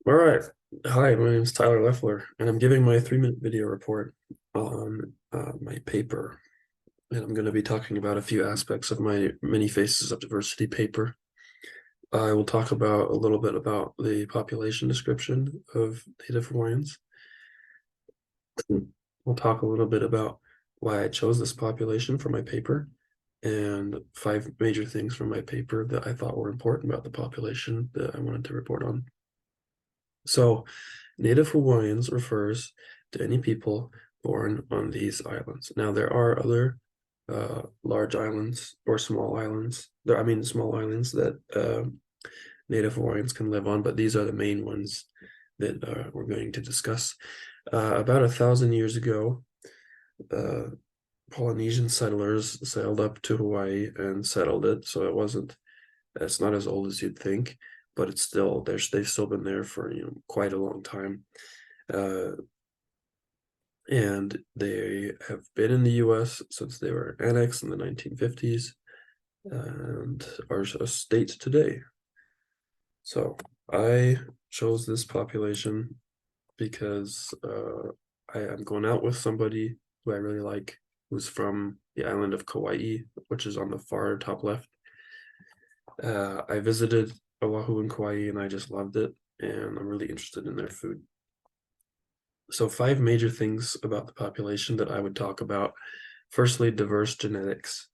All right. Hi, my name is Tyler Leffler, and I'm giving my 3-minute video report on my paper. And I'm going to be talking about a few aspects of my Many Faces of Diversity paper. I will talk about a little bit about the population description of Native Hawaiians. We'll talk a little bit about why I chose this population for my paper and 5 major things from my paper that I thought were important about the population that I wanted to report on. So, Native Hawaiians refers to any people born on these islands. Now, there are other large islands or small islands. Small islands that Native Hawaiians can live on, but these are the main ones that we're going to discuss. About 1,000 years ago, uh, Polynesian settlers sailed up to Hawaii and settled it. So it's not as old as you'd think, but it's still they've still been there for quite a long time. Uh, and they have been in the US since they were annexed in the 1950s and are a state today. So I chose this population because I am going out with somebody who I really like, who's from the island of Kauai, which is on the far top left. I visited Oahu and Kauai and I just loved it, and I'm really interested in their food. So 5 major things about the population that I would talk about. Firstly, diverse genetics.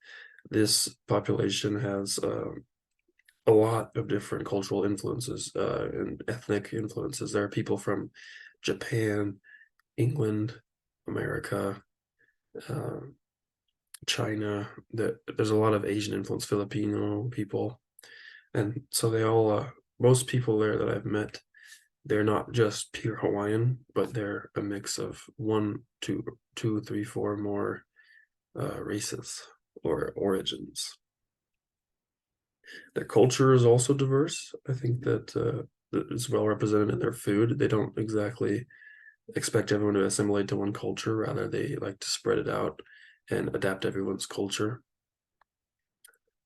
This population has a lot of different cultural influences and ethnic influences. There are people from Japan, England, America, uh, China. There's a lot of Asian influence, Filipino people, and so most people there that I've met, they're not just pure Hawaiian, but they're a mix of one, two, three, four more races or origins. Their culture is also diverse. I think that is well represented in their food. They don't exactly expect everyone to assimilate to one culture. Rather, they like to spread it out and adapt everyone's culture.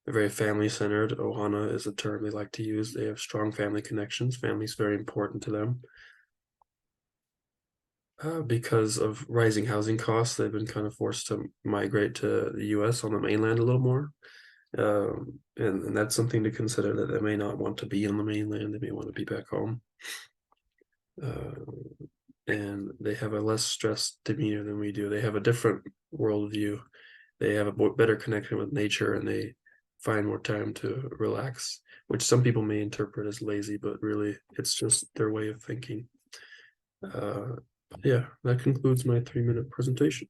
They're very family-centered. Ohana is a term they like to use. They have strong family connections. Family is very important to them. Because of rising housing costs, they've been kind of forced to migrate to the US on the mainland a little more. And that's something to consider, that they may not want to be on the mainland. They may want to be back home. Uh, and they have a less stressed demeanor than we do. They have a different worldview. They have a better connection with nature, and they find more time to relax, which some people may interpret as lazy, but really it's just their way of thinking. Yeah, that concludes my 3-minute presentation.